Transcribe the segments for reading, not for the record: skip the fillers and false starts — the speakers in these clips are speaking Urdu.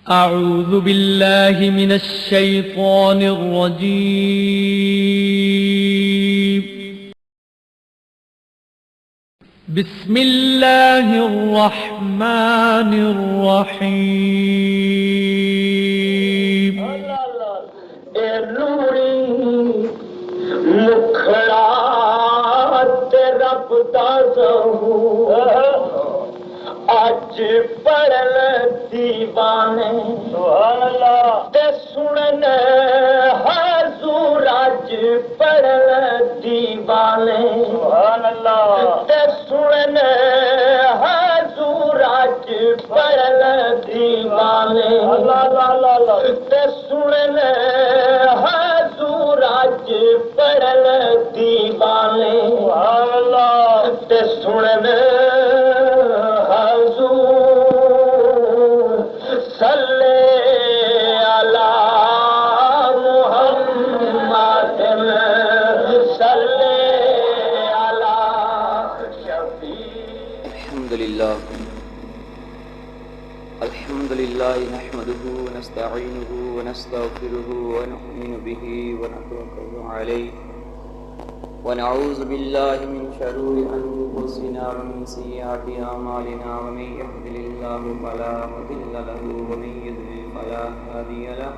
أعوذ بالله من الشيطان الرجيم. بسم الله الرحمن الرحيم. اج پڑھن دیوانے سبحان اللہ تے سنن حضور اج پڑھن دیوانے سبحان اللہ تے سنن حضور اج پڑھن دیوانے اللہ اللہ اللہ تے سنن حضور اج پڑھن دیوانے سبحان اللہ تے سنن الحمد لله نحمده ونستعينه ونستغفره ونؤمن به ونتوكل عليه ونعوذ بالله من شرور أنفسنا ومن سيئات أعمالنا ومن يهده الله فلا مضل له ومن يضلل فلا هادي له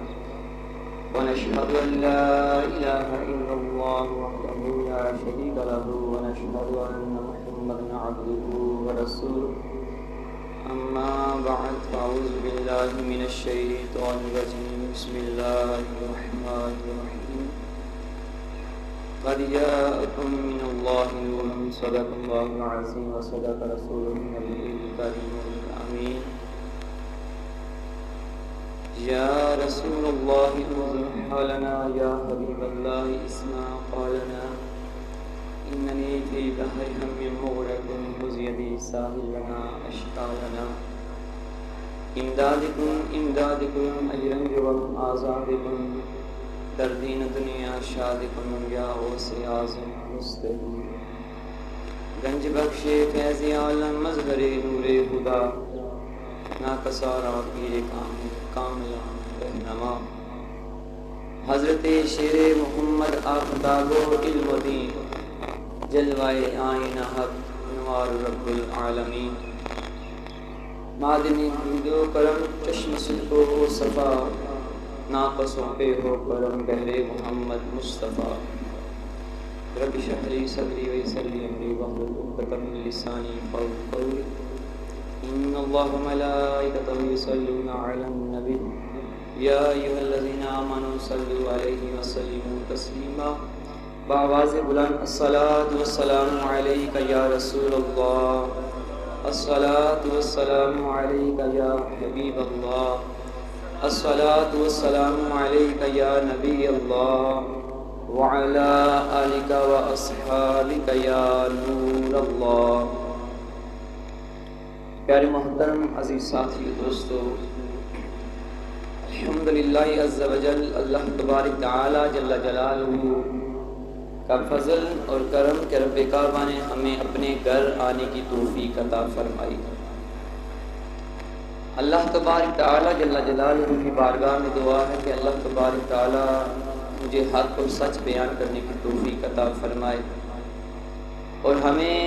ونشهد أن لا إله إلا الله وحده لا شريك له ونشهد أن محمدا عبده ورسوله أما بعد فأعوذ بالله من الشيطان الرجيم بسم الله الرحمن الرحيم قد جاءكم من الله نور صدق الله العظيم وصدق رسوله النبي الكريم الأمين يا رسول الله انظر حالنا يا حبيب الله اسمع قالنا إنني في بحر هم مغرق خذ يدي ساحلنا أشكالنا إمدادكم أجرا جواب آزادكم دردین دنیا شادکم یا غوث اعظم مستقیم گنج بخش فیض عالم مظہر نور خدا ناکسارا پیر کاملان رہنما حضرت شیر محمد آفتاب و علم و دین جلوائے آئین حق نوار رب العالمین معدنی درود و کرم چشم صدق و صفا ناقصوں پہ ہو کرم بہرے محمد مصطفیٰ رب اشرح لی صدری ویسر لی امری واحلل عقدۃ من لسانی یفقهوا قولی ان اللہ وملائکتہ یصلون علی النبی یا ایھا الذین آمنوا صلوا علیہ وسلموا تسلیما بآواز بلند الصلاۃ والسلام علیک یا رسول اللہ الصلاۃ والسلام علیک یا حبیب اللہ الصلاة والسلام عليك يا نبي الله وعلى آلك وأصحابك يا نور الله. پیارے محترم عزیز ساتھی دوستو، الحمدللہ عز وجل اللہ تبارک تعالی جل جلالہ کا فضل اور کرم کہ رب کعبہ نے ہمیں اپنے گھر آنے کی توفیق عطا فرمائی. اللہ تبارک تعالی جل جلالہ کی بارگاہ میں دعا ہے کہ اللہ تبارک تعالی مجھے حق اور سچ بیان کرنے کی توفیق عطا فرمائے اور ہمیں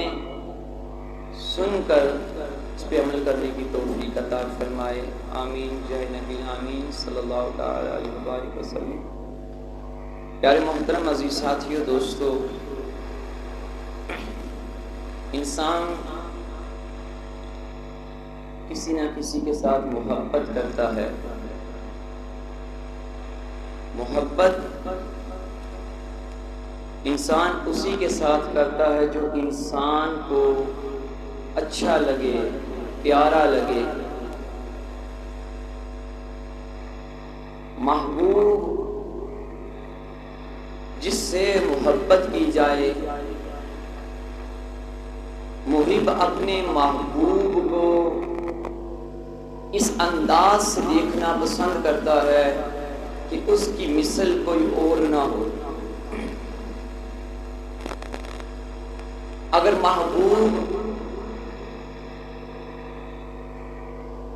سن کر اس پہ عمل کرنے کی توفیق عطا فرمائے. آمین جے نبی آمین صلی اللہ تعالی علیہ وآلہ وسلم. پیارے محترم عزیز ساتھیو دوستو، انسان کسی نہ کسی کے ساتھ محبت کرتا ہے. محبت انسان اسی کے ساتھ کرتا ہے جو انسان کو اچھا لگے، پیارا لگے. محبوب جس سے محبت کی جائے، محب اپنے محبوب کو اس انداز سے دیکھنا پسند کرتا ہے کہ اس کی مثل کوئی اور نہ ہو. اگر محبوب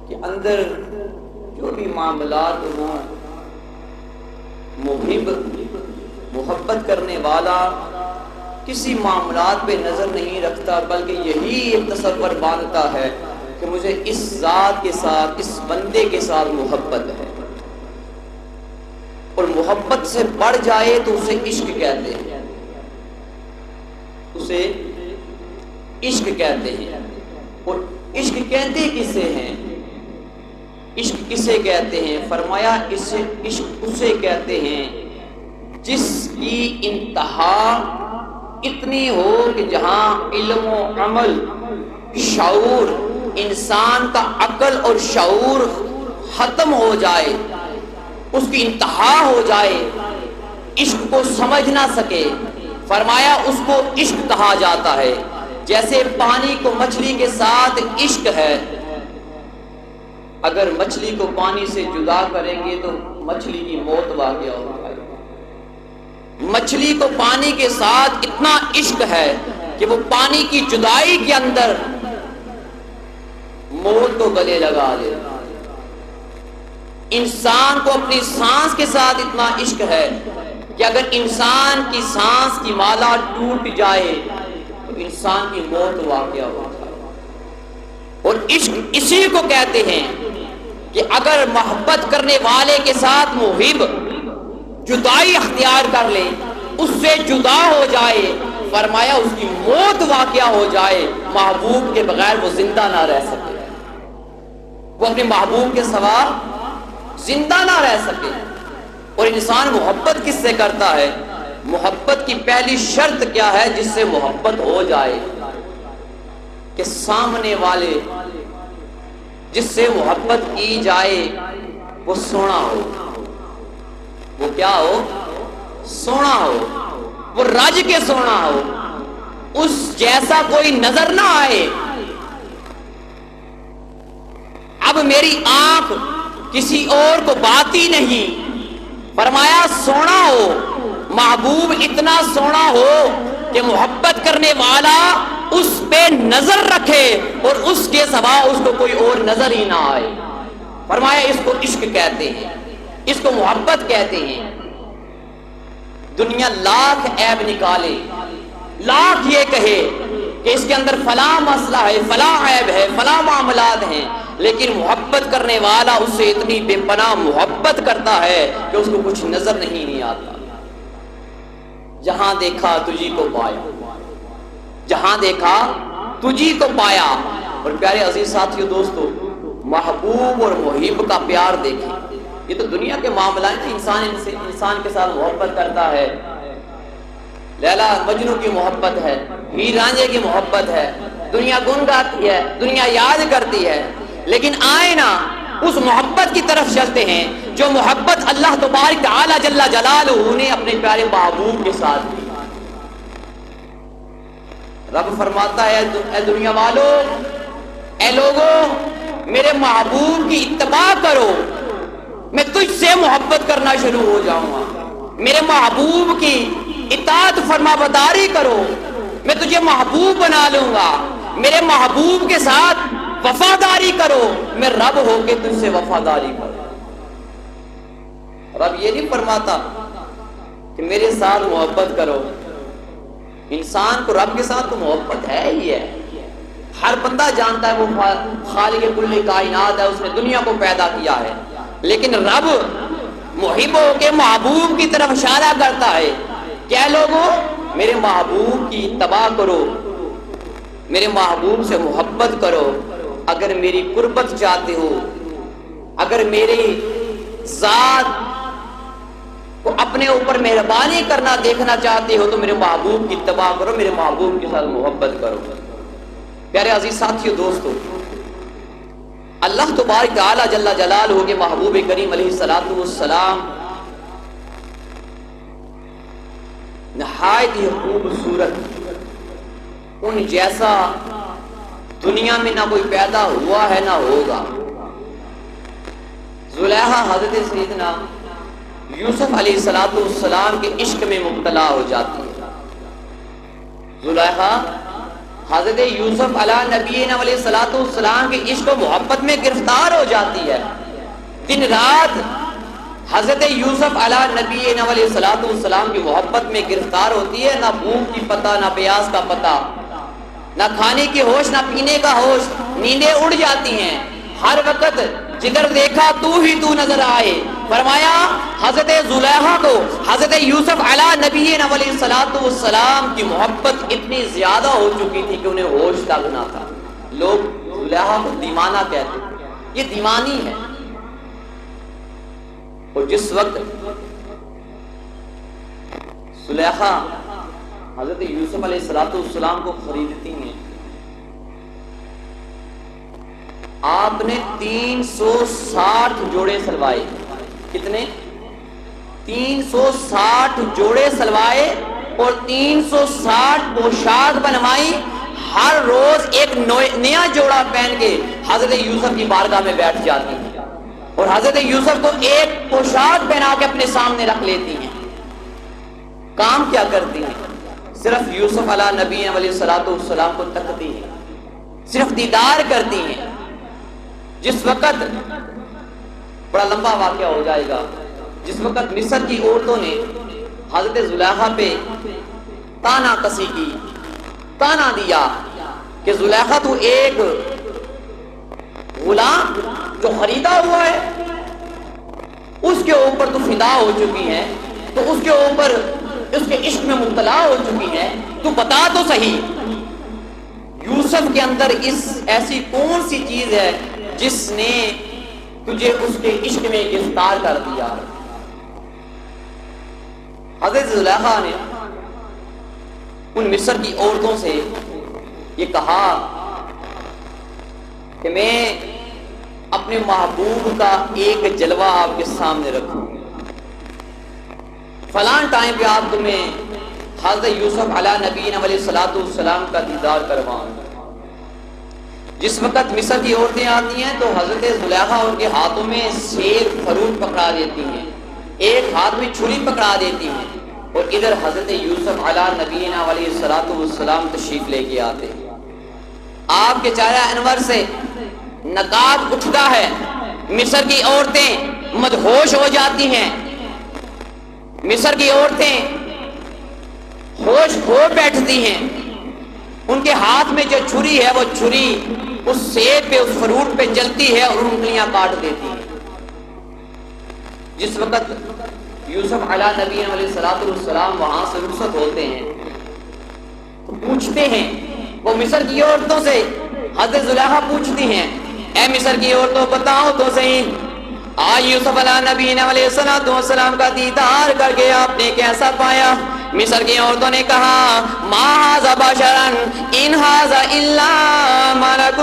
کے اندر جو بھی معاملات ہوں، محبت کرنے والا کسی معاملات پہ نظر نہیں رکھتا، بلکہ یہی ایک تصور باندھتا ہے کہ مجھے اس ذات کے ساتھ، اس بندے کے ساتھ محبت ہے، اور محبت سے بڑھ جائے تو اسے عشق کہتے ہیں، اسے عشق کہتے ہیں۔ اور عشق کہتے کسے ہیں؟ عشق کسے کہتے ہیں؟ فرمایا عشق اسے کہتے ہیں جس کی انتہا اتنی ہو کہ جہاں علم و عمل، شعور، انسان کا عقل اور شعور ختم ہو جائے، اس کی انتہا ہو جائے، عشق کو سمجھ نہ سکے، فرمایا اس کو عشق کہا جاتا ہے۔ جیسے پانی کو مچھلی کے ساتھ عشق ہے، اگر مچھلی کو پانی سے جدا کریں گے تو مچھلی کی موت واقع ہو جائے گی۔ مچھلی کو پانی کے ساتھ اتنا عشق ہے کہ وہ پانی کی جدائی کے اندر موت کو گلے لگا دے۔ انسان کو اپنی سانس کے ساتھ اتنا عشق ہے کہ اگر انسان کی سانس کی مالا ٹوٹ جائے تو انسان کی موت واقع ہو جائے۔ اور عشق اسی کو کہتے ہیں کہ اگر محبت کرنے والے کے ساتھ محب جدائی اختیار کر لے، اس سے جدا ہو جائے، فرمایا اس کی موت واقع ہو جائے، محبوب کے بغیر وہ زندہ نہ رہ سکے، وہ اپنے محبوب کے سوا زندہ نہ رہ سکے۔ اور انسان محبت کس سے کرتا ہے؟ محبت کی پہلی شرط کیا ہے جس سے محبت ہو جائے؟ کہ سامنے والے جس سے محبت کی جائے وہ سونا ہو، وہ کیا ہو؟ سونا ہو، وہ رج کے سونا ہو، اس جیسا کوئی نظر نہ آئے۔ اب میری آنکھ کسی اور کو باتی نہیں، فرمایا سونا ہو، محبوب اتنا سونا ہو کہ محبت کرنے والا اس پہ نظر رکھے اور اس کے سوا اس کو کوئی اور نظر ہی نہ آئے۔ فرمایا اس کو عشق کہتے ہیں، اس کو محبت کہتے ہیں۔ دنیا لاکھ عیب نکالے، لاکھ یہ کہے کہ اس کے اندر فلاں مسئلہ ہے، فلاں عیب ہے، فلاں معاملات ہیں، لیکن محبت کرنے والا اس سے اتنی بے پناہ محبت کرتا ہے کہ اس کو کچھ نظر نہیں آتا۔ جہاں دیکھا تجھی کو پایا، جہاں دیکھا تجھی کو پایا۔ اور پیارے عزیز ساتھیو دوستو، محبوب اور محب کا پیار دیکھیں۔ یہ تو دنیا کے معاملات ہیں، انسان کے ساتھ محبت کرتا ہے، لیلا مجنو کی محبت ہے، ہیر رانجھے کی محبت ہے، دنیا گن گاتی ہے، دنیا یاد کرتی ہے، لیکن آئے نا اس محبت کی طرف چلتے ہیں جو محبت اللہ تبارک تعالی جل جلالہ نے اپنے پیارے محبوب کے ساتھ کی۔ رب فرماتا ہے اے دنیا والو، اے لوگو، میرے محبوب کی اتباع کرو، میں تجھ سے محبت کرنا شروع ہو جاؤں گا۔ میرے محبوب کی اطاعت فرما برداری کرو، میں تجھے محبوب بنا لوں گا۔ میرے محبوب کے ساتھ وفاداری کرو، میں رب ہو کے تجھ سے وفاداری کروں۔ رب یہ نہیں فرماتا کہ میرے ساتھ محبت کرو۔ انسان کو رب کے ساتھ تو محبت ہے ہی ہے، ہر بندہ جانتا ہے وہ خالق کل کائنات ہے، اس نے دنیا کو پیدا کیا ہے، لیکن رب محب ہو کے محبوب کی طرف اشارہ کرتا ہے کہ لوگوں میرے محبوب کی اتباع کرو، میرے محبوب سے محبت کرو۔ اگر میری قربت چاہتے ہو، اگر میری ذات کو اپنے اوپر مہربانی کرنا دیکھنا چاہتے ہو تو میرے محبوب کی اتباع کرو، میرے محبوب کے ساتھ محبت کرو۔ پیارے عزیز ساتھیو دوستو، اللہ تبارک تعالی جل جلالہ کے محبوب کریم علیہ الصلوۃ والسلام نہایت ہی خوبصورت، ان جیسا دنیا میں نہ کوئی پیدا ہوا ہے نہ ہوگا۔ زلیخا حضرت سیدنا یوسف علیہ السلام کے عشق میں مبتلا ہو جاتی ہے۔ زلیخا حضرت یوسف علیہ نبینا علیہ السلام کے عشق و محبت میں گرفتار ہو جاتی ہے، دن رات حضرت یوسف علیہ نبی علیہ الصلوۃ والسلام کی محبت میں گرفتار ہوتی ہے، نہ بھوک کی پتہ، نہ پیاس کا پتہ، نہ کھانے کی ہوش، نہ پینے کا ہوش، نیندیں اڑ جاتی ہیں، ہر وقت جدھر دیکھا تو ہی تو نظر آئے۔ فرمایا حضرت زلیخا کو حضرت یوسف علیہ نبی علیہ الصلوۃ والسلام کی محبت اتنی زیادہ ہو چکی تھی کہ انہیں ہوش تک نہ تھا۔ لوگ زلیخا کو دیوانہ کہتے تھے، یہ دیوانی ہے۔ اور جس وقت زلیخا حضرت یوسف علیہ الصلوۃ والسلام کو خریدتی ہیں، آپ نے 360 جوڑے سلوائے۔ کتنے؟ 360 جوڑے سلوائے اور 360 پوشاک بنوائی۔ ہر روز ایک نیا جوڑا پہن کے حضرت یوسف کی بارگاہ میں بیٹھ جاتی ہیں اور حضرت یوسف کو ایک پوشاک پہنا کے اپنے سامنے رکھ لیتی ہیں۔ کام کیا کرتی ہیں؟ صرف یوسف علیہ نبی علیہ الصلوۃ والسلام کو تکتی ہیں، صرف دیدار کرتی ہیں۔ جس وقت بڑا لمبا واقعہ ہو جائے گا، جس وقت مصر کی عورتوں نے حضرت زلیخا پہ تانا کسی کی، تانا دیا کہ زلیخا تو ایک غلام جو خریدا ہوا ہے اس کے اوپر تو فدا ہو چکی ہے، تو اس کے اوپر اس کے عشق میں مبتلا ہو چکی ہے، تو بتا تو صحیح یوسف کے اندر ایسی کون سی چیز ہے جس نے تجھے اس کے عشق میں گرفتار کر دیا۔ حضرت زلیخا نے ان مصر کی عورتوں سے یہ کہا کہ میں اپنے محبوب کا ایک جلوہ آپ کے سامنے رکھوں، فلاں ٹائم پہ آپ تمہیں حضرت یوسف علیہ نبی علیہ الصلوۃ والسلام کا دیدار کرواؤں۔ جس وقت مصر کی عورتیں آتی ہیں تو حضرت زلیخا ان کے ہاتھوں میں سیر خروج پکڑا دیتی ہیں، ایک ہاتھ میں چھری پکڑا دیتی ہیں، اور ادھر حضرت یوسف علیہ نبی علیہ الصلوۃ والسلام تشریف لے کے آتے ہیں۔ آپ کے چہرہ انور سے نقاب اٹھتا ہے، مصر کی عورتیں مدہوش ہو جاتی ہیں، مصر کی عورتیں ہوش کھو بیٹھتی ہیں۔ ان کے ہاتھ میں جو چھری ہے وہ چھری اس سیب پہ، اس فروٹ پہ چلتی ہے اور انگلیاں کاٹ دیتی ہے۔ جس وقت یوسف علیہ نبی علیہ الصلوۃ والسلام وہاں سے رخصت ہوتے ہیں تو پوچھتے ہیں، وہ مصر کی عورتوں سے حضرت زلیخا پوچھتی ہیں، اے مصر کی عورتوں بتاؤ تو صحیح آج یوسف علیہ نبی علیہ الصلوۃ والسلام کا دیدار کر کے آپ نے کیسا پایا؟ مصر کی عورتوں نے کہا، ما ھذا بشرا ان ھذا الا ملک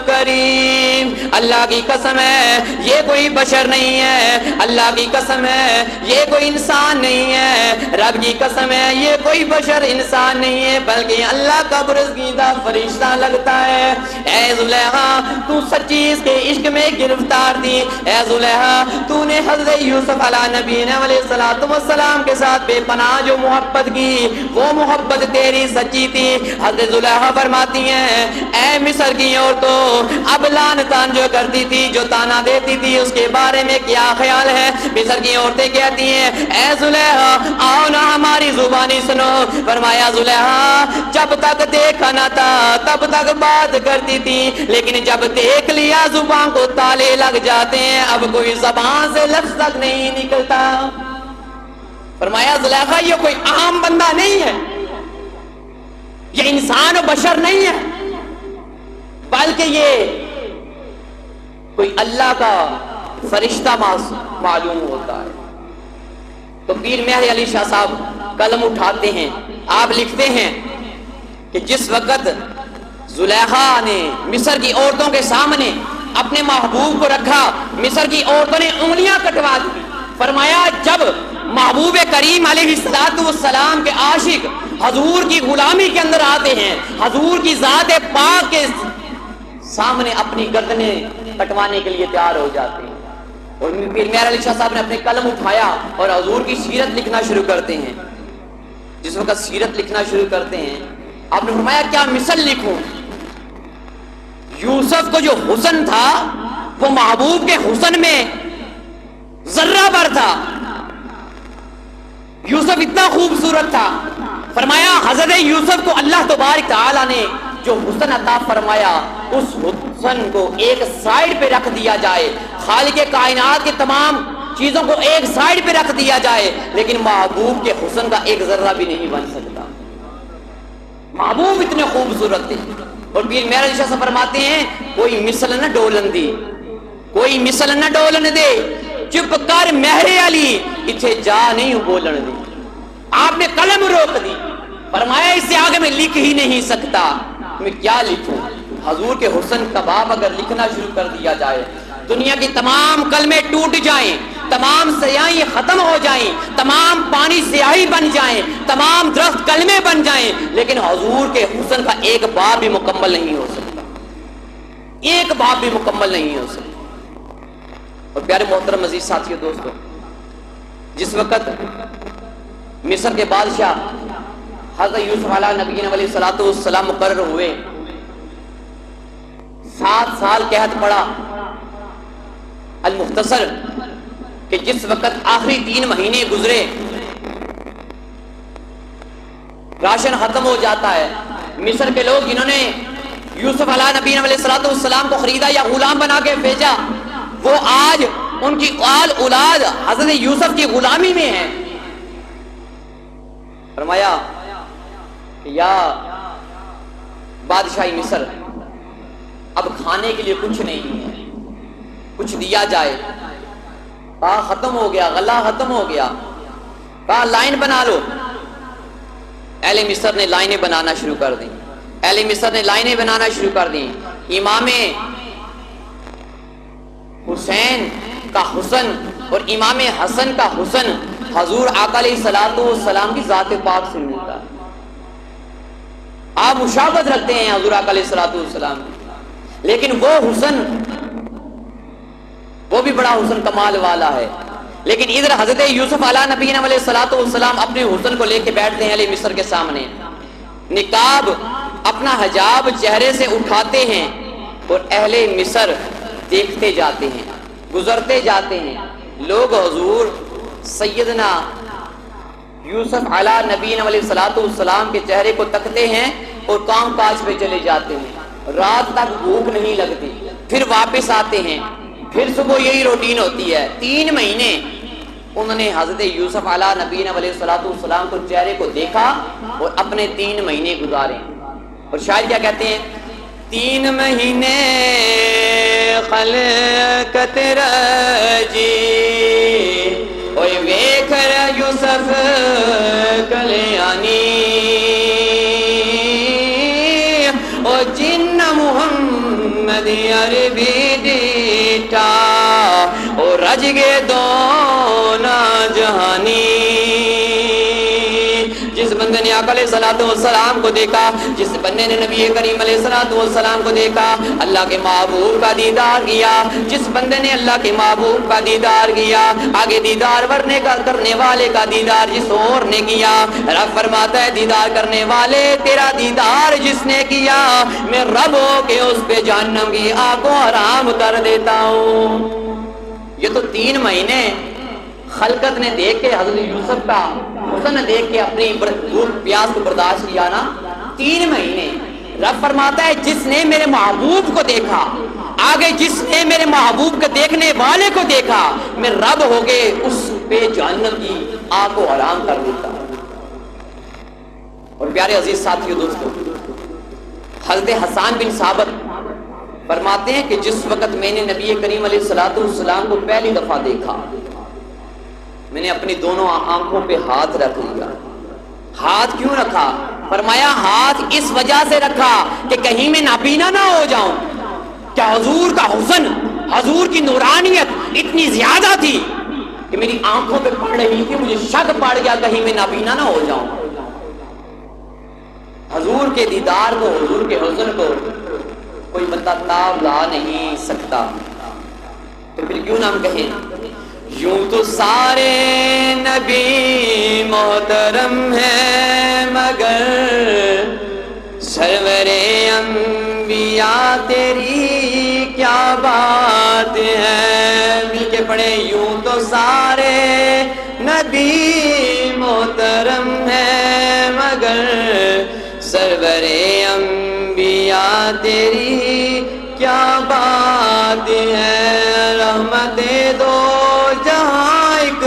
کریم، اللہ کی قسم ہے یہ کوئی بشر نہیں ہے، اللہ کی قسم ہے یہ کوئی انسان نہیں ہے، رب کی قسم ہے یہ کوئی بشر انسان نہیں ہے بلکہ اللہ کا برگزیدہ فرشتہ لگتا ہے۔ اے زلیخا تو سچی اس کے عشق میں گرفتار تھی، اے زلیخا تو نے حضرت یوسف علیہ نبی علیہ الصلوۃ والسلام کے ساتھ بے پناہ جو محبت کی وہ محبت تیری سچی تھی۔ حضرت زلیخا فرماتی ہیں، اے مصر کی عورتوں اب لان تان جو کرتی تھی، جو تانا دیتی تھی اس کے بارے میں کیا خیال ہے؟ مصر کی عورتیں کہتی ہیں، اے زلیخا آؤ نا ہماری زبانی سنو۔ فرمایا زلیخا جب تک دیکھا نہ تھا تب تک بات کرتی تھی، لیکن جب دیکھ لیا زبان کو تالے لگ جاتے ہیں، اب کوئی زبان سے لفظ تک نہیں نکلتا۔ فرمایا زلیخا یہ کوئی عام بندہ نہیں ہے، یہ انسان و بشر نہیں ہے، بلکہ یہ کوئی اللہ کا فرشتہ معلوم ہوتا ہے۔ تو پیر مہر علی شاہ صاحب قلم اٹھاتے ہیں، آپ لکھتے ہیں کہ جس وقت زلیخا نے مصر کی عورتوں کے سامنے اپنے محبوب کو رکھا، مصر کی عورتوں نے انگلیاں کٹوا دی۔ فرمایا جب محبوب کریم علیہ الصلوۃ والسلام کے عاشق حضور کی غلامی کے اندر آتے ہیں، حضور کی ذات پاک کے سامنے اپنی گردنیں کٹوانے کے لیے تیار ہو جاتے ہیں، اور پیر مہر علی شاہ صاحب نے اپنے قلم اٹھایا اور حضور کی سیرت لکھنا شروع کرتے ہیں۔ جس وقت سیرت لکھنا شروع کرتے ہیں آپ نے فرمایا کیا مثل لکھوں؟ یوسف کو جو حسن تھا وہ محبوب کے حسن میں ذرہ بھر تھا. یوسف اتنا خوبصورت تھا. فرمایا حضرت یوسف کو اللہ تبارک تعالیٰ نے جو حسن عطا فرمایا اس حسن کو ایک سائیڈ پہ رکھ دیا جائے, خالق کائنات کے تمام چیزوں کو ایک سائیڈ پہ رکھ دیا جائے, لیکن محبوب کے حسن کا ایک ذرہ بھی نہیں بن سکتا. محبوب اتنے خوبصورت تھے. اور پیر میرا جیسا سے فرماتے ہیں کوئی مثل نہ ڈولن دی, کوئی مثل نہ ڈولن دے, چپ کر مہر علی اتھے جا نہیں بولن دی. آپ نے قلم روک دی, فرمایا اس سے آگے میں لکھ ہی نہیں سکتا, میں کیا لکھوں. حضور کے حسن کا باب اگر لکھنا شروع کر دیا جائے, دنیا کی تمام کلمے ٹوٹ جائیں, تمام سیاہیں ختم ہو جائیں, تمام پانی سیاہی بن جائیں, تمام درخت کلمے بن جائیں, لیکن حضور کے حسن کا ایک باب بھی مکمل نہیں ہو سکتا, ایک باب بھی مکمل نہیں ہو سکتا. اور پیارے محترم عزیز ساتھیو دوستو, جس وقت مصر کے بادشاہ حضرت یوسف علیہ نبینا علیہ الصلوۃ والسلام مقرر ہوئے, 7 سال قحط پڑا. المختصر کہ جس وقت آخری 3 مہینے گزرے, راشن ختم ہو جاتا ہے. مصر کے لوگ جنہوں نے یوسف علیہ نبینا علیہ الصلوۃ والسلام کو خریدا یا غلام بنا کے بھیجا, وہ آج ان کی آل اولاد حضرت یوسف کی غلامی میں ہیں. فرمایا یا بادشاہی مصر, اب کھانے کے لیے کچھ نہیں ہے, کچھ دیا جائے. کہا ختم ہو گیا, غلہ ختم ہو گیا. کہا لائن بنا لو. اہل مصر نے لائنیں بنانا شروع کر دیں, اہل مصر نے لائنیں بنانا شروع کر دیں. امام حسین کا حسن اور امام حسن کا حسن حضور آقا علیہ الصلوۃ والسلام کی ذات پاک سے ملتا ہے. آپ مشابہت رکھتے ہیں حضور آقا علیہ الصلوۃ والسلام کی, لیکن وہ حسن وہ بھی بڑا حسن کمال والا ہے. لیکن ادھر حضرت یوسف علیہ نبینا علیہ الصلوۃ والسلام اپنے حسن کو لے کے بیٹھتے ہیں اہل مصر کے سامنے. نقاب اپنا حجاب چہرے سے اٹھاتے ہیں اور اہل مصر دیکھتے جاتے ہیں, گزرتے جاتے ہیں. لوگ حضور سیدنا یوسف علیہ نبینا علیہ الصلوۃ والسلام کے چہرے کو تکتے ہیں اور کام کاج پہ چلے جاتے ہیں. رات تک بھوک نہیں لگتی, پھر واپس آتے ہیں, پھر صبح یہی روٹین ہوتی ہے. 3 مہینے انہوں نے حضرت یوسف علیہ نبینا علیہ الصلوۃ والسلام کو چہرے کو دیکھا اور اپنے 3 مہینے گزارے. اور شاعر کیا کہتے ہیں, 3 مہینے خلقت رجی اوے ویکھ یوسف کلیانی او جن محمد عربی ڈیٹا او رج گے دونا جہانی. جس بندے نے آقا علیہ الصلوۃ والسلام کو دیکھا, جس بندے نے نبی کریم علیہ الصلوۃ والسلام کو دیکھا, اللہ کے محبوب کا دیدار کیا. جس بندے نے اللہ کے محبوب کا دیدار کیا, آگے دیدار کرنے والے کا دیدار جس اور نے کیا. رب فرماتا ہے دیدار کرنے والے تیرا دیدار جس نے کیا, میں رب ہو کے اس پہ جہنم کی آگ کو حرام کر دیتا ہوں. یہ تو 3 مہینے خلقت نے دیکھ کے حضرت یوسف کا حسن دیکھ کے اپنی بھوک پیاس کو برداشت کیا نا. 3 مہینے رب فرماتا ہے جس نے میرے محبوب کو دیکھا, آگے جس نے میرے محبوب کے دیکھنے والے کو دیکھا, میں رب ہو کے اس پہ جہنم کی آگ کو حرام کر دیتا. اور پیارے عزیز ساتھیو دوستو, حضرت حسان بن ثابت فرماتے ہیں کہ جس وقت میں نے نبی کریم علیہ الصلوۃ والسلام کو پہلی دفعہ دیکھا, میں نے اپنی دونوں آنکھوں پہ ہاتھ رکھ لیا. ہاتھ کیوں رکھا؟ فرمایا ہاتھ اس وجہ سے رکھا کہ کہیں میں نابینا نہ ہو جاؤں. کیا حضور کا حسن, حضور کی نورانیت اتنی زیادہ تھی کہ میری آنکھوں پہ پڑ رہی تھی, مجھے شک پڑ گیا کہیں میں نابینا نہ ہو جاؤں. حضور کے دیدار کو, حضور کے حسن کو کوئی بندہ تاب لا نہیں سکتا. تو پھر کیوں نہ ہم کہیں یوں تو سارے نبی محترم ہیں مگر سرور انبیاء تیری کیا بات ہے. مل کے پڑھے یوں تو سارے نبی محترم ہے مگر سرور انبیاء تیری کیا بات ہے، رحمت دو جہاں ایک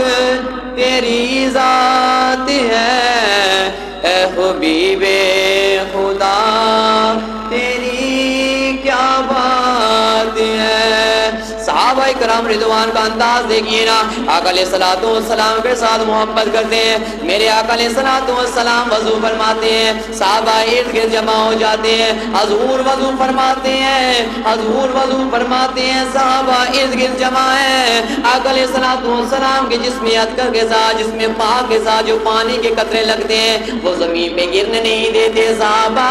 تیری ذات ہے، اے حبیب خدا تیری کیا بات ہے۔ صحابہ کرام رضوان کا انداز دیکھیے نا، آقا علیہ الصلوۃ والسلام کے ساتھ محبت کرتے ہیں۔ میرے آقا علیہ الصلوۃ والسلام وضو فرماتے ہیں، صحابہ ارد گرد جمع ہو جاتے ہیں، حضور وضو فرماتے ہیں، حضور وضو فرماتے ہیں، صحابہ ارد گرد جمع ہیں۔ آقا علیہ الصلوۃ والسلام کے جسم اطہر کے ساتھ، جسم پاک کے ساتھ جو پانی کے قطرے لگتے ہیں وہ زمین پہ گرنے نہیں دیتے، صحابہ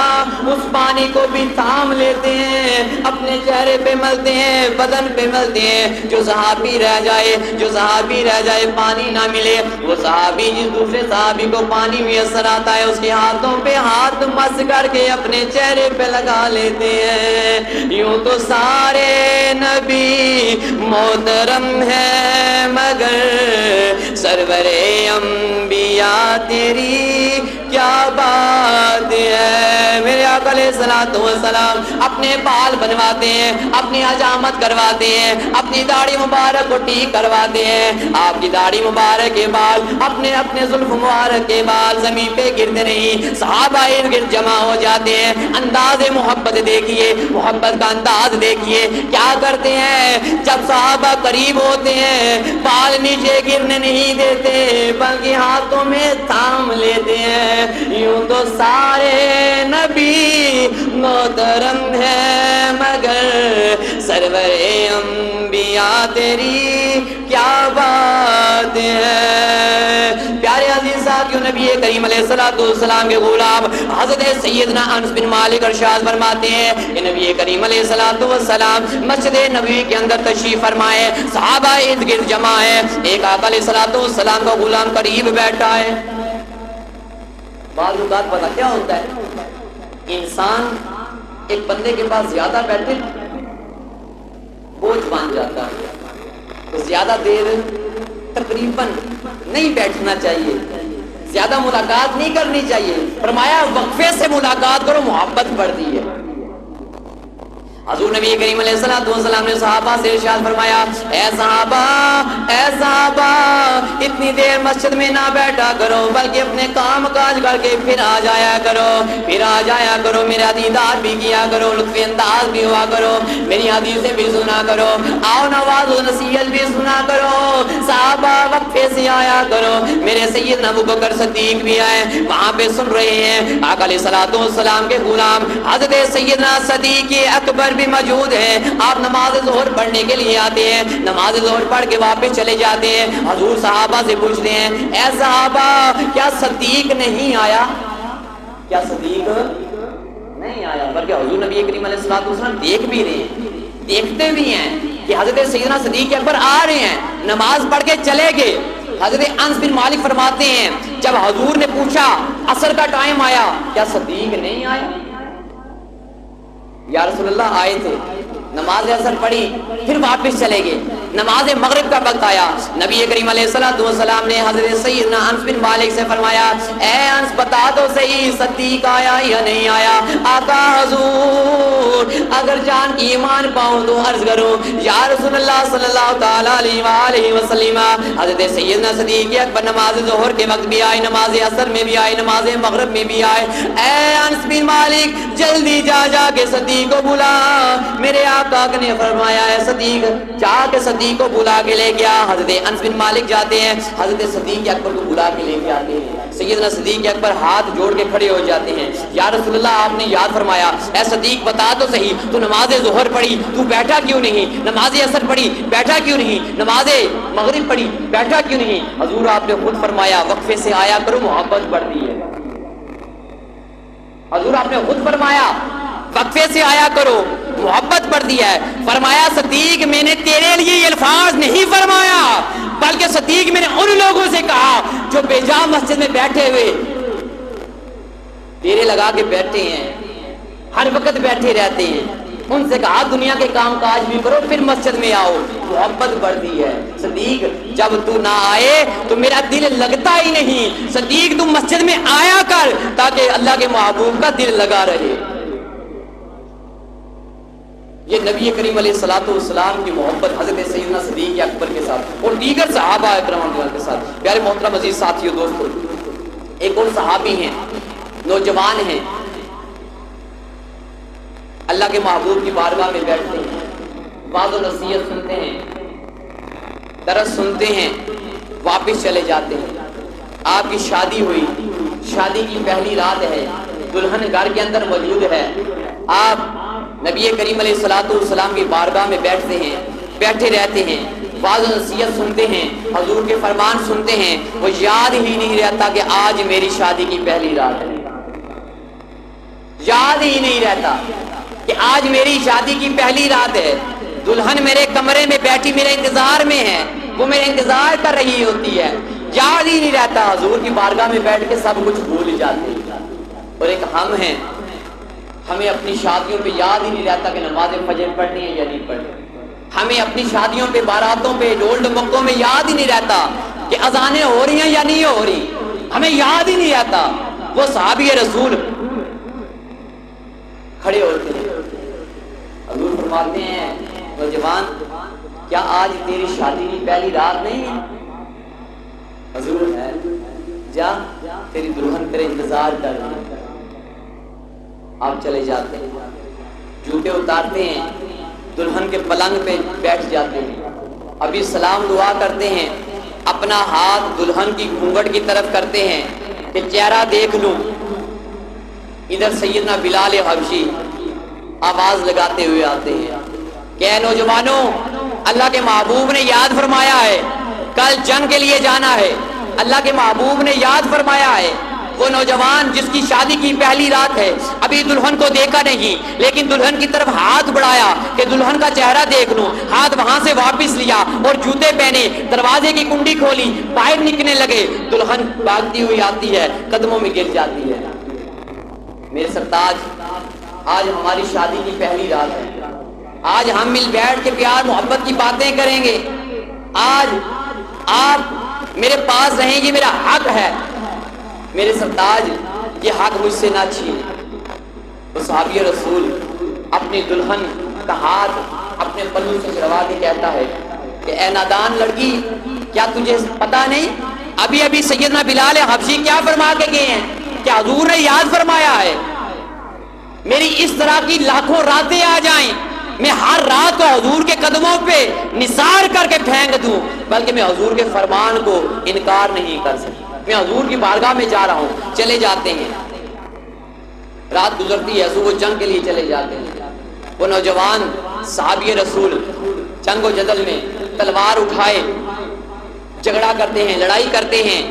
اس پانی کو بھی تھام لیتے ہیں، اپنے چہرے پہ ملتے ہیں، بدن پہ ملتے ہیں۔ جو صحابی رہ جائے، جو صحابی رہ جائے پانی نہ ملے، وہ صحابی جس دوسرے صحابی کو پانی میسر آتا ہے اس کے ہاتھوں پہ ہاتھ مس کر کے اپنے چہرے پہ لگا لیتے ہیں۔ یوں تو سارے نبی محترم ہے مگر سرور انبیاء تیری کیا بات ہے۔ میرے آقا علیہ الصلوۃ والسلام اپنے بال بنواتے ہیں، اپنی حجامت کرواتے ہیں، اپنی داڑھی مبارک کو ٹھیک کرواتے ہیں۔ آپ کی داڑھی مبارک کے بال، اپنے اپنے زلف مبارک کے بال زمین پہ گرتے نہیں، صحابہ ارد گرد جمع ہو جاتے ہیں۔ انداز محبت دیکھیے، محبت کا انداز دیکھیے، کیا کرتے ہیں جب صحابہ قریب ہوتے ہیں بال نیچے گرنے نہیں دیتے بلکہ ہاتھوں میں تھام لیتے ہیں۔ یوں تو سارے نبی محترم ہے مگر سرور انبیاء تیری کیا بات ہے۔ پیارے عزیز ساتھیوں، نبی کریم علیہ الصلوۃ والسلام کے غلام حضرت سیدنا انس بن مالک ارشاد فرماتے ہیں کہ نبی کریم علیہ الصلوۃ والسلام مسجد نبوی کے اندر تشریف فرمائے، صحابہ ارد گرد جمع ہے، ایک آقا علیہ الصلوۃ والسلام کا غلام قریب بیٹھا ہے۔ بعض اوقات پتہ کیا ہوتا ہے، انسان ایک بندے کے پاس زیادہ بیٹھے بوجھ بن جاتا ہے، تو زیادہ دیر تقریباً نہیں بیٹھنا چاہیے، زیادہ ملاقات نہیں کرنی چاہیے۔ فرمایا وقفے سے ملاقات کرو، محبت بڑھتی ہے۔ حضور نبی کریم علیہ الصلوۃ والسلام نے صحابہ سے ارشاد فرمایا، اے صحابہ اتنی دیر مسجد میں نہ بیٹھا کرو بلکہ اپنے کام کاج کر کے پھر آ جایا کرو، میرا دیدار بھی کیا کرو، لطف انداز بھی ہوا کرو، میری حدیثیں بھی سنا کرو، آؤ نواز و نصیحت بھی سنا کرو۔ صحابہ وقفے سے آیا کرو۔ میرے سیدنا ابو بکر صدیق بھی آئے، وہاں پہ سن رہے ہیں۔ آقا علیہ الصلوۃ والسلام کے غلام حضرت سیدنا صدیق اکبر بھی موجود ہیں۔ آپ نماز ظہر پڑھنے کے لیے آتے ہیں، نماز ظہر پڑھ کے واپس چلے جاتے ہیں۔ حضور صحابہ سے پوچھتے ہیں، اے صحابہ کیا صدیق نہیں آیا؟ کیا صدیق نہیں آیا؟ بلکہ حضور نبی کریم علیہ الصلوۃ والسلام دیکھ بھی رہے ہیں، دیکھتے بھی ہیں کہ حضرت سیدنا صدیق اکبر آ رہے ہیں، نماز پڑھ کے چلے گئے۔ حضرت انس بن مالک فرماتے ہیں جب حضور نے پوچھا عصر کا ٹائم آیا، کیا صدیق نہیں آیا؟ یا رسول اللہ آئے تھے، نماز عصر پڑھی پھر واپس چلے گئے۔ نماز مغرب کا وقت آیا، نبی کریم علیہ الصلوۃ والسلام نے حضرت سیدنا انس بن مالک سے فرمایا، اے انس بتا دو صحیح صدیق آیا یا نہیں آیا؟ آقا حضور اگر جان کی ایمان پاؤں تو عرض کروں یا رسول اللہ صلی اللہ تعالی علیہ وآلہ وسلم۔ حضرت سیدنا صدیق اکبر نماز ظہر کے وقت بھی آئے، نماز عصر میں بھی آئے، نماز مغرب میں بھی آئے۔ اے انس بن مالک جلدی جا کے صدیق کو بلا۔ میرے آقا نے فرمایا ہے صدیق جا کے صدیق کو بلا کے لے گیا۔ حضرت انس بن مالک جاتے ہیں، حضرت صدیق اکبر کو بلا کے لے کے آتے ہیں۔ سیدنا صدیق اکبر ہاتھ جوڑ کے کھڑے ہو جاتے ہیں، یا رسول اللہ آپ نے یاد فرمایا، اے صدیق بتا تو صحیح تو نماز ظہر پڑھی تو بیٹھا کیوں نہیں؟ نماز عصر پڑھی بیٹھا کیوں نہیں؟ نماز مغرب پڑھی بیٹھا کیوں نہیں؟ حضور آپ نے خود فرمایا وقفے سے آیا کرو، محبت بڑھتی ہے۔ حضور آپ نے خود فرمایا وقفے سے آیا کرو، محبت بڑھتی ہے۔ فرمایا صدیق میں نے تیرے لیے یہ الفاظ نہیں فرمایا بلکہ صدیق میں نے ان لوگوں سے کہا جو بے جا مسجد میں بیٹھے ہوئے ڈیرے لگا کے بیٹھے ہیں، ہر وقت بیٹھے رہتے ہیں، ان سے کہا دنیا کے کام کاج بھی کرو پھر مسجد میں آؤ، محبت بڑھتی ہے۔ صدیق جب تو نہ آئے تو میرا دل لگتا ہی نہیں، صدیق تو مسجد میں آیا کر تاکہ اللہ کے محبوب کا دل لگا رہے۔ یہ نبی کریم علیہ الصلوۃ والسلام کی محبت حضرت سیدنا صدیق اکبر کے ساتھ اور دیگر صحابہ اکرام کے ساتھ۔ پیارے محترم عزیز ساتھیو دوستو، ایک اور صحابی ہیں، نوجوان ہیں، اللہ کے محبوب کی بارگاہ میں بیٹھتے ہیں، وعظ و نصیحت سنتے ہیں، درس سنتے ہیں، واپس چلے جاتے ہیں۔ آپ کی شادی ہوئی، شادی کی پہلی رات ہے، دلہن گھر کے اندر موجود ہے، آپ نبی کریم علیہ الصلوۃ والسلام کی بارگاہ میں بیٹھتے ہیں، بیٹھے رہتے ہیں، وعظ و نصیحت سنتے ہیں، حضور کے فرمان سنتے ہیں، وہ یاد ہی نہیں رہتا کہ آج میری شادی کی پہلی رات ہے، یاد ہی نہیں رہتا کہ آج میری شادی کی پہلی رات ہے، دلہن میرے کمرے میں بیٹھی میرے انتظار میں ہے، وہ میرے انتظار کر رہی ہوتی ہے، یاد ہی نہیں رہتا۔ حضور کی بارگاہ میں بیٹھ کے سب کچھ بھول جاتے ہیں۔ اور ایک ہم ہیں، ہمیں اپنی شادیوں پہ یاد ہی نہیں رہتا کہ نماز فجر پڑھنی ہے یا نہیں پڑھنی، ہمیں اپنی شادیوں پہ، باراتوں پہ، ڈول ڈمکوں میں یاد ہی نہیں رہتا کہ اذانیں ہو رہی ہیں یا نہیں ہو رہی، ہمیں یاد ہی نہیں رہتا۔ وہ صحابی رسول کھڑے ہوتے ہیں، حضور فرماتے ہیں نوجوان کیا آج تیری شادی کی پہلی رات نہیں ہے؟ حضور ہے، جا تیری دلہن تیرے انتظار کر رہی ہے۔ آپ چلے جاتے ہیں، جوتے اتارتے ہیں، دلہن کے پلنگ پہ بیٹھ جاتے ہیں، ابھی سلام دعا کرتے ہیں، اپنا ہاتھ دلہن کی گھونگھٹ کی طرف کرتے ہیں کہ چہرہ دیکھ لوں۔ ادھر سیدنا بلال حبشی آواز لگاتے ہوئے آتے ہیں کہ اے نوجوانوں، اللہ کے محبوب نے یاد فرمایا ہے کل جنگ کے لیے جانا ہے، اللہ کے محبوب نے یاد فرمایا ہے۔ وہ نوجوان جس کی شادی کی پہلی رات ہے، ابھی دلہن کو دیکھا نہیں لیکن دلہن کی طرف ہاتھ بڑھایا کہ دلہن کا چہرہ دیکھ لوں، ہاتھ وہاں سے واپس لیا اور جوتے پہنے، دروازے کی کنڈی کھولی، باہر نکلنے لگے، دلہن بھاگتی ہوئی آتی ہے، قدموں میں گر جاتی ہے۔ میرے سرتاج، آج ہماری شادی کی پہلی رات ہے، آج ہم مل بیٹھ کے پیار محبت کی باتیں کریں گے، آج آپ میرے پاس رہیں گے، میرا حق ہے۔ میرے سرتاج یہ حق مجھ سے نہ چھین۔ تو صحابی رسول اپنی دلہن کا ہاتھ اپنے پلو سے چھڑوا کے کہتا ہے کہ اے نادان لڑکی، کیا تجھے پتا نہیں ابھی ابھی سیدنا بلال حبشی کیا فرما کے گئے ہیں کہ حضور نے یاد فرمایا ہے میری اس طرح کی لاکھوں راتیں آ جائیں، میں ہر رات کو حضور کے قدموں پہ نثار کر کے پھینک دوں، بلکہ میں حضور کے فرمان کو انکار نہیں کر سکتا، میں حضور کی بارگاہ میں جا رہا ہوں۔ چلے جاتے ہیں، رات گزرتی ہے، صبح جنگ کے لیے چلے جاتے ہیں۔ وہ نوجوان صحابی رسول جنگ و جدل میں تلوار اٹھائے جھگڑا کرتے ہیں، لڑائی کرتے ہیں،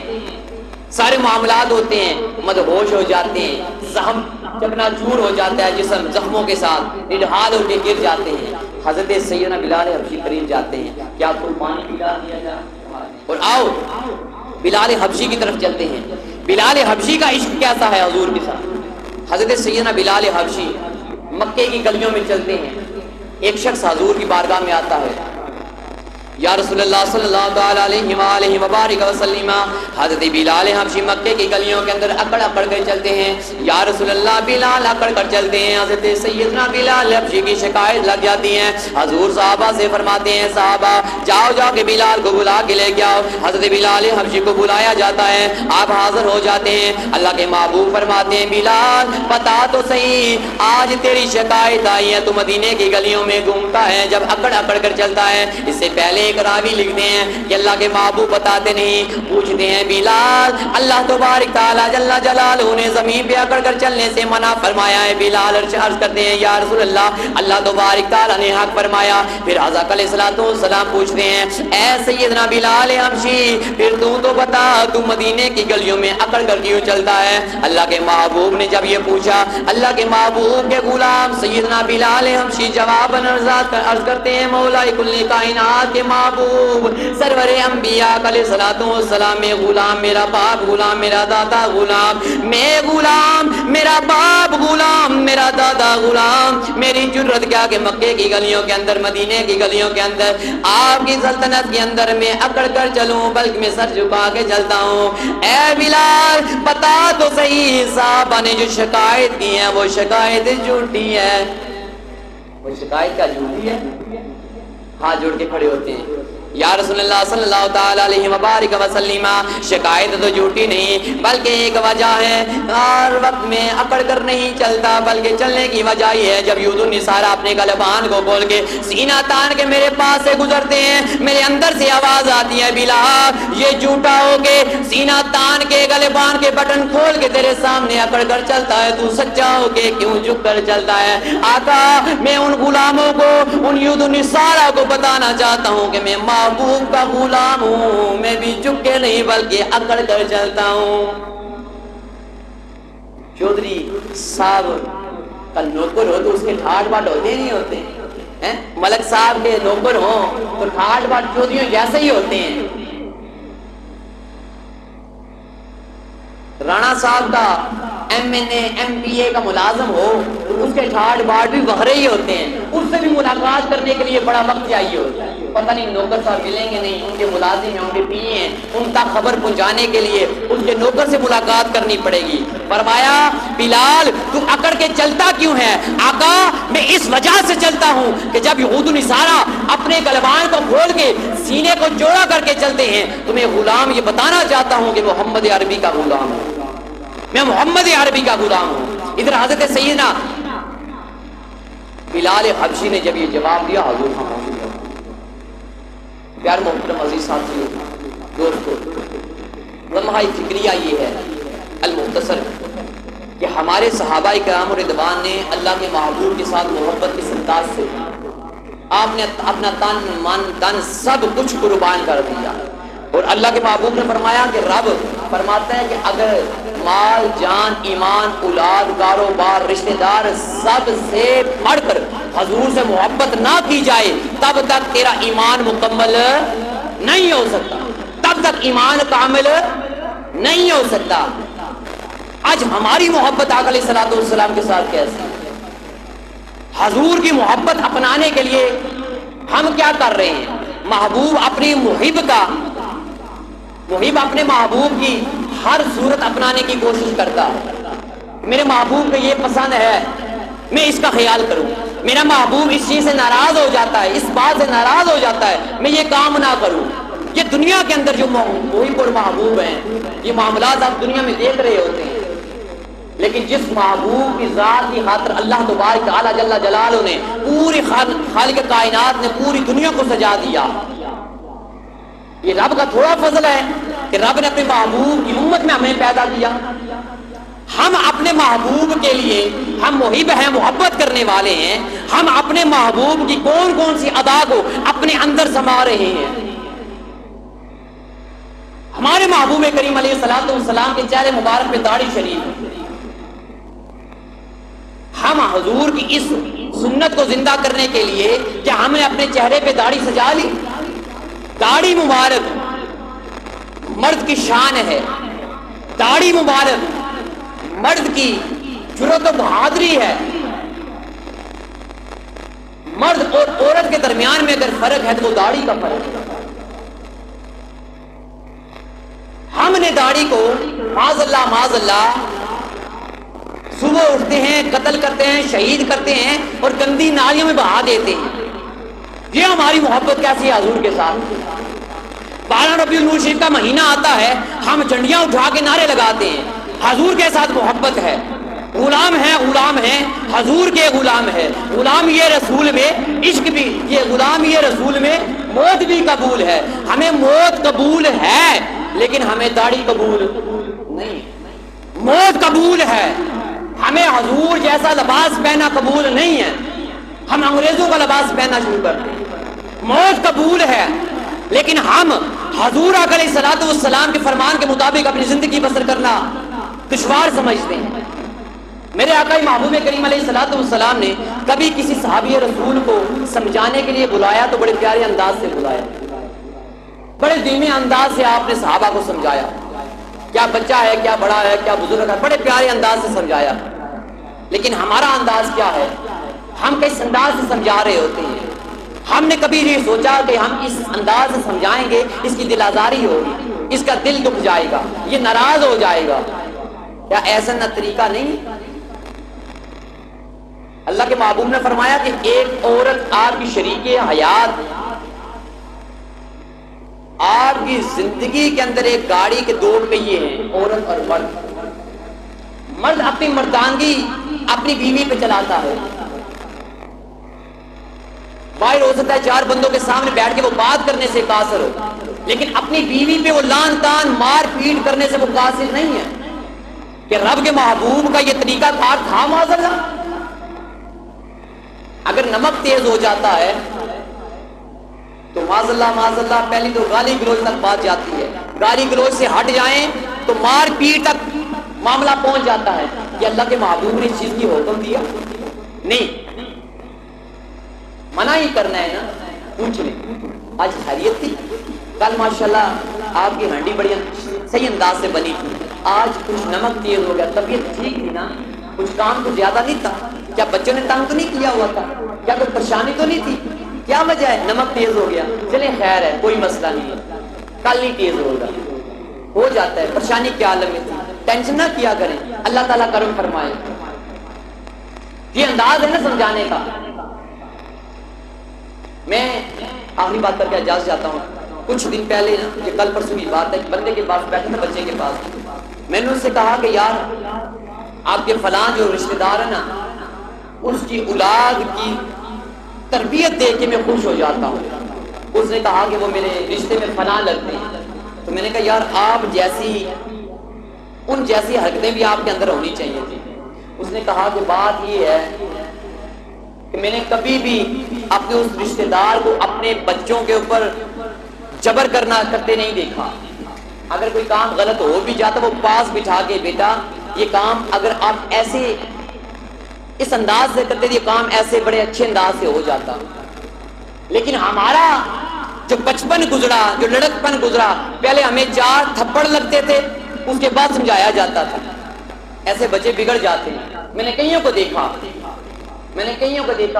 سارے معاملات ہوتے ہیں، مدہوش ہو جاتے ہیں، زخم چکنا چور ہو جاتا ہے، جسم زخموں کے ساتھ نڈھال ہو کے گر جاتے ہیں۔ حضرت سیدنا بلال حبشی قریب جاتے ہیں، کیا آپ کو پانی پلا دیا جائے؟ اور آؤ بلال حبشی کی طرف چلتے ہیں۔ بلال حبشی کا عشق کیسا ہے حضور کے ساتھ؟ حضرت سیدنا بلال حبشی مکے کی گلیوں میں چلتے ہیں، ایک شخص حضور کی بارگاہ میں آتا ہے، یا رسول اللہ صلی اللہ تعالی علیہ وآلہ وبارک وسلم۔ حضرت بلال حبشی مکے کی گلیوں کے اندر اکڑ اکڑ کر چلتے ہیں، یا رسول اللہ بلال اکڑ کر چلتے ہیں۔ حضرت سیدنا بلال حبشی کی شکایت لگ جاتی ہے، حضور صحابہ سے فرماتے ہیں صحابہ جاؤ جا کے بلال کو بلا کے لے کے آؤ۔ حضرت بلال حبشی کو بلایا جاتا ہے، آپ حاضر ہو جاتے ہیں۔ اللہ کے محبوب فرماتے ہیں بلال بتا تو صحیح آج تیری شکایت آئی ہے، تو مدینے کی گلیوں میں گھومتا ہے جب اکڑ اکڑ کر چلتا ہے۔ اس سے پہلے ایک راوی لکھتے ہیں کہ اللہ کے محبوب بتاتے نہیں، پوچھتے ہیں بلال اللہ تبارک تعالی جل جلالہ نے زمین پہ اکڑ کر چلنے سے منع فرمایا ہے؟ بلال عرض کرتے ہیں یا رسول اللہ اللہ تبارک تعالی نے حق فرمایا۔ پھر حضرت علیہ الصلوۃ والسلام پوچھتے ہیں اے سیدنا بلال حبشی پھر تو بتا تو مدینے کی گلیوں میں اکڑ کر کیوں چلتا ہے؟ اللہ کے محبوب نے جب یہ پوچھا، اللہ کے محبوب کے غلام سیدنا بلال حبشی جواب عرض کرتے ہیں مولا کل کائنات کے محبوب سرور انبیاء علیہ الصلوۃ والسلام میں غلام میرا باپ غلام میرا دادا غلام میں غلام میرا باپ غلام میرا دادا غلام میری جرت کیا کہ مکے کی گلیوں کے اندر مدینے کی گلیوں کے اندر آپ کی سلطنت کے اندر میں اکڑ کر چلوں بلکہ میں سر جھکا کے چلتا ہوں اے بلال بتا تو صحیح صحابہ نے جو شکایت کی ہے وہ شکایت جھوٹی ہے وہ شکایت کیا جھوٹی ہے ہاتھ جوڑ کے کھڑے ہوتے ہیں یا رسول اللہ صلی اللہ تعالی علیہ وبارک وسلم شکایت تو جھوٹی نہیں بلکہ ایک وجہ ہے ہر وقت میں اکڑ کر نہیں چلتا بلکہ چلنے کی وجہ یہ ہے جب یود النساء اپنے گلبان کو کھول کے سینہ تان کے میرے پاس سے گزرتے ہیں میرے اندر سے آواز آتی ہے بلال یہ جھوٹا ہو کے سینہ تان کے گلبان کے بٹن کھول کے تیرے سامنے اکڑ کر چلتا ہے تو سچا ہو کے کیوں جھک کر چلتا ہے آقا میں ان غلاموں کو ان یود النساء کو بتانا چاہتا ہوں کہ میں محبوب کا غلام ہوں میں بھی جھک کے نہیں بلکہ اکڑ کر چلتا ہوں چودھری صاحب کا نوکر ہو تو اس کے ٹھاٹ باٹ ہوتے نہیں ہوتے ملک صاحب کے نوکر ہوں تو ٹھاٹ باٹ چودھریوں جیسے ہی ہوتے ہیں رانا صاحب کا M N A M P A کا ملازم ہو اس کے ٹھاٹ باٹ بھی بہرے ہی ہوتے ہیں اس سے بھی ملاقات کرنے کے لیے بڑا وقت چاہیے ہوتا ہے پتہ نہیں نوکر صاحب ملیں گے نہیں ان کے ملازم ہیں ان کے پی ہیں ان تک خبر پہنچانے کے لیے اس کے نوکر سے ملاقات کرنی پڑے گی فرمایا بلال تو اکڑ کے چلتا کیوں ہے آقا میں اس وجہ سے چلتا ہوں کہ جب یہود النساء اپنے گلبان کو کھول کے سینے کو جوڑا کر کے چلتے ہیں تو میں غلام یہ بتانا چاہتا ہوں کہ محمد عربی کا غلام ہوں میں محمد عربی کا غلام ہوں ادھر حضرت سیدنا بلال حبشی نے جب یہ جواب دیا حضور خاموش ہو پیار محترم عزیز ساتھیوں دوستو لمحہ فکریہ یہ ہے المختصر کہ ہمارے صحابہ کرام رضوان نے اللہ کے محبوب کے ساتھ محبت کی سرکار سے آپ نے اپنا تن من دن سب کچھ قربان کر دیا اور اللہ کے محبوب نے فرمایا کہ رب فرماتا ہے کہ اگر مال جان ایمان اولاد کاروبار رشتہ دار سب سے بڑھ کر حضور سے محبت نہ کی جائے تب تک تیرا ایمان مکمل نہیں ہو سکتا تب تک ایمان کامل نہیں ہو سکتا آج ہماری محبت آقا علیہ الصلوۃ والسلام کے ساتھ کیسی حضور کی محبت اپنانے کے لیے ہم کیا کر رہے ہیں محبوب اپنی محب اپنے محبوب کی ہر صورت اپنانے کی کوشش کرتا ہے میرے محبوب کو یہ پسند ہے میں اس کا خیال کروں میرا محبوب اس چیز سے ناراض ہو جاتا ہے اس بات سے ناراض ہو جاتا ہے میں یہ کام نہ کروں یہ دنیا کے اندر جو محب اور محبوب ہیں یہ معاملات آپ دنیا میں دیکھ رہے ہوتے ہیں لیکن جس محبوب کی ذات کی خاطر اللہ تبارک تعالی جل جلالہ نے پوری خالق کائنات نے پوری دنیا کو سجا دیا یہ رب کا تھوڑا فضل ہے کہ رب نے اپنے محبوب کی امت میں ہمیں پیدا کیا ہم اپنے محبوب کے لیے ہم محب ہیں محبت کرنے والے ہیں ہم اپنے محبوب کی کون کون سی ادا کو اپنے اندر سما رہے ہیں ہمارے محبوب کریم علیہ الصلوۃ والسلام کے چہرے مبارک پہ داڑھی شریف ہم حضور کی اس سنت کو زندہ کرنے کے لیے کیا ہم نے اپنے چہرے پہ داڑھی سجا لی داڑھی مبارک مرد کی شان ہے داڑھی مبارک مرد کی جرأت و بہادری ہے مرد اور عورت کے درمیان میں اگر فرق ہے تو وہ داڑھی کا فرق ہے ہم نے داڑھی کو معاذ اللہ صبح اٹھتے ہیں قتل کرتے ہیں شہید کرتے ہیں اور گندی نالیوں میں بہا دیتے ہیں یہ ہماری محبت کیسی ہے حضور کے ساتھ 12 ربیع الاول شریف کا مہینہ آتا ہے ہم جھنڈیاں اٹھا کے نعرے لگاتے ہیں حضور کے ساتھ محبت ہے غلام ہے حضور کے غلام ہے غلام یہ رسول میں عشق بھی یہ غلام یہ رسول میں موت بھی قبول ہے ہمیں موت قبول ہے لیکن ہمیں داڑھی قبول نہیں موت قبول ہے ہمیں حضور جیسا لباس پہنا قبول نہیں ہے ہم انگریزوں کا لباس پہننا شروع کرتے ہیں موت قبول ہے لیکن ہم حضور علیہ الصلوۃ والسلام کے فرمان کے مطابق اپنی زندگی بسر کرنا دشوار سمجھتے ہیں میرے آقا محبوب کریم علیہ الصلوۃ والسلام نے کبھی کسی صحابی رسول کو سمجھانے کے لیے بلایا تو بڑے پیارے انداز سے بلایا بڑے دھیمے انداز سے آپ نے صحابہ کو سمجھایا، کیا بچہ ہے، کیا بڑا ہے، کیا بزرگ ہے، بڑے پیارے انداز سے سمجھایا. لیکن ہمارا انداز کیا ہے؟ ہم کس انداز سے سمجھا رہے ہوتے ہیں؟ ہم نے کبھی نہیں سوچا کہ ہم اس انداز سے سمجھائیں گے اس کی دل آزاری ہوگی، اس کا دل دکھ جائے گا، یہ ناراض ہو جائے گا. کیا ایسا نہ طریقہ نہیں؟ اللہ کے محبوب نے فرمایا کہ ایک عورت آپ کی شریک حیات، آپ کی زندگی کے اندر ایک گاڑی کے دو پہیے ہیں، عورت اور مرد. مرد اپنی مردانگی اپنی بیوی پہ چلاتا ہے، باہر ہو سکتا ہے 4 بندوں کے سامنے بیٹھ کے وہ بات کرنے سے قاصر ہو، لیکن اپنی بیوی پہ وہ لان تان مار پیٹ کرنے سے وہ قاصر نہیں ہے. کہ رب کے محبوب کا یہ طریقہ کار تھا معاذ اللہ. اگر نمک تیز ہو جاتا ہے تو معاذ اللہ پہلی تو گالی گلوچ تک بات جاتی ہے، گالی گلوچ سے ہٹ جائیں تو مار پیٹ تک معاملہ پہنچ جاتا ہے. کہ اللہ کے محبوب نے اس چیز کی حکم دیا نہیں، منع ہی کرنا ہے نا. پوچھ لیں آج خیریت تھی؟ کل ماشاءاللہ آپ کی ہانڈی بڑی صحیح انداز سے بنی تھی، آج کچھ نمک تیز ہو گیا، طبیعت ٹھیک تھی نا، کچھ کام تو زیادہ نہیں تھا، کیا بچوں نے تنگ تو نہیں کیا ہوا تھا، کیا کوئی پریشانی تو نہیں تھی، کیا وجہ ہے؟ نمک تیز ہو گیا، چلیں خیر ہے، کوئی مسئلہ نہیں ہے، کل نہیں تیز ہوگا، ہو جاتا ہے. پریشانی کیا عالم میں تھی، ٹینشن نہ کیا کریں، اللہ تعالیٰ کرم فرمائے. یہ انداز ہے نا سمجھانے کا. میں آخری بات کر کے اجازت چاہتا ہوں. کچھ دن پہلے نا، یہ کل پرسوں کی بات ہے، بندے کے پاس بیٹھا تھا، بچے کے پاس. میں نے اس سے کہا کہ یار آپ کے فلاں جو رشتہ دار ہے نا، اس کی اولاد کی تربیت دیکھ کے میں خوش ہو جاتا ہوں. اس نے کہا کہ وہ میرے رشتے میں فلاں لگتے ہیں. تو میں نے کہا یار آپ جیسی ان جیسی حرکتیں بھی آپ کے اندر ہونی چاہیے تھی. اس نے کہا کہ بات یہ ہے کہ میں نے کبھی بھی اپنے اس رشتہ دار کو اپنے بچوں کے اوپر جبر کرتے نہیں دیکھا. اگر کوئی کام غلط ہو بھی جاتا وہ پاس بٹھا کے، بیٹا یہ کام اگر آپ ایسے اس انداز سے کرتے یہ کام ایسے بڑے اچھے انداز سے ہو جاتا. لیکن ہمارا جو بچپن گزرا، جو لڑکپن گزرا، پہلے ہمیں 4 تھپڑ لگتے تھے، اس کے بعد سمجھایا جاتا تھا. ایسے بچے بگڑ جاتے ہیں. میں نے کئیوں کو دیکھا.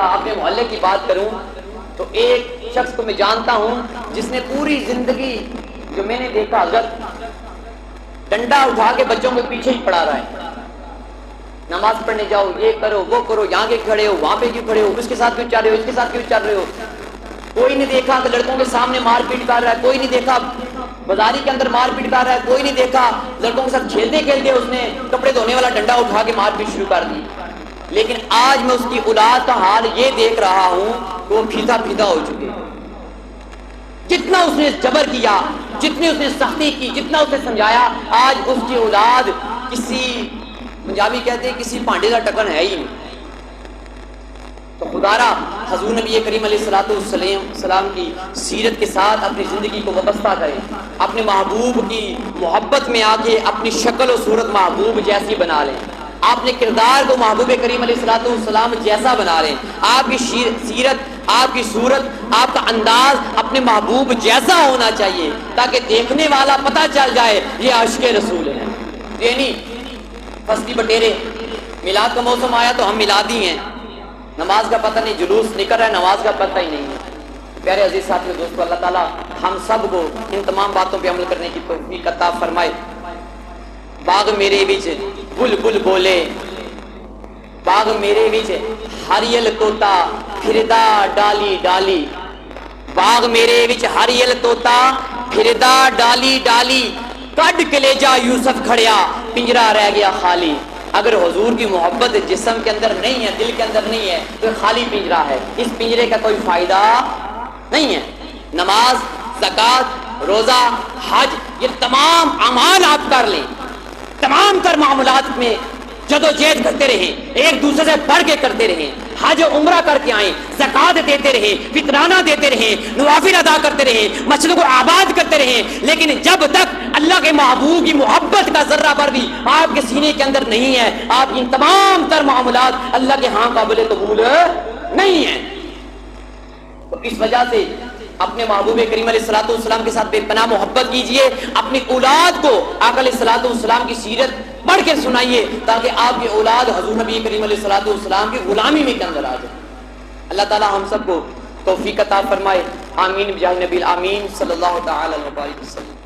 اپنے محلے کی بات کروں تو ایک شخص کو میں جانتا ہوں جس نے پوری زندگی، جو میں نے دیکھا، اگر ڈنڈا اٹھا کے بچوں کے پیچھے ہی پڑا رہا ہے، نماز پڑھنے جاؤ، یہ کرو وہ کرو، یہاں کے کھڑے ہو، وہاں پہ کیوں کھڑے ہو، اس کے ساتھ کیوں چل رہے ہو، اس کے ساتھ کیوں چل رہے ہو. کوئی نہیں دیکھا کہ لڑکوں کے سامنے مار پیٹ کر رہا ہے، کوئی نہیں دیکھا بازاری کے اندر مار پیٹ کر رہا ہے، کوئی نہیں دیکھا لڑکوں کے ساتھ کھیلتے کھیلتے اس نے کپڑے دھونے والا ڈنڈا اٹھا کے مار پیٹ شروع کر دی. لیکن آج میں اس کی اولاد کا حال یہ دیکھ رہا ہوں کہ وہ پھیتا پھیتا ہو چکے. جتنا اس نے جبر کیا، جتنی اس نے سختی کی، جتنا اس نے سمجھایا، آج اس کی اولاد کسی، پنجابی کہتے ہیں کسی پانڈے کا ٹکن ہے ہی نہیں. تو خدارا حضور نبی کریم علیہ السلام کی سیرت کے ساتھ اپنی زندگی کو وابستہ کریں، اپنے محبوب کی محبت میں آ کے اپنی شکل و صورت محبوب جیسی بنا لیں، اپنے کردار کو محبوب کریم علیہ السلام جیسا بنا لیں. آپ کی سیرت، آپ کی صورت، آپ کا انداز اپنے محبوب جیسا ہونا چاہیے تاکہ دیکھنے والا پتہ چل جائے یہ عاشق رسول ہیں. یہ نہیں فصلی بٹیرے، میلاد کا موسم آیا تو ہم میلادی ہیں، نماز کا پتہ نہیں، جلوس نکل رہا ہے، نماز کا پتہ ہی نہیں ہے. پیارے عزیز ساتھیو دوستو، اللہ تعالیٰ ہم سب کو ان تمام باتوں پہ عمل کرنے کی توفیق عطا فرمائے. باغ میرے وچ بلبل بولے، باغ میرے وچ ہریل توتا پھردا ڈالی ڈالی، باغ میرے وچ ہریل توتا پھردا ڈالی ڈالی، کڈ کلیجا یوسف کھڑیا پنجرا رہ گیا خالی. اگر حضور کی محبت جسم کے اندر نہیں ہے، دل کے اندر نہیں ہے تو خالی پنجرا ہے، اس پنجرے کا کوئی فائدہ نہیں ہے. نماز، زکوٰۃ، روزہ، حج، یہ تمام اعمال آپ کر لیں، تمام تر معاملات میں جدوجہد کرتے رہیں، ایک دوسرے سے بڑھ کے کرتے رہیں، حج و عمرہ کر کے آئیں، زکوٰۃ دیتے رہیں، فطرانہ دیتے رہیں، نوافل ادا کرتے رہیں، مسجد کو آباد کرتے رہیں. لیکن جب تک اللہ کے محبوب کی محبت کا ذرہ پر بھی آپ کے سینے کے اندر نہیں ہے، آپ کی تمام تر معاملات اللہ کے ہاں قابل قبول نہیں ہیں. تو اس وجہ سے اپنے محبوب کریم علیہ الصلوۃ والسلام کے ساتھ بے پناہ محبت کیجئے، اپنی اولاد کو آقا علیہ الصلوۃ والسلام کی سیرت پڑھ کے سنائیے تاکہ آپ کی اولاد حضور نبی کریم علیہ الصلوۃ والسلام کی غلامی میں کے اندر آ جائے۔ اللہ تعالی ہم سب کو توفیق عطا فرمائے، آمین بجاہ نبی آمین صلی اللہ تعالی علیہ وسلم۔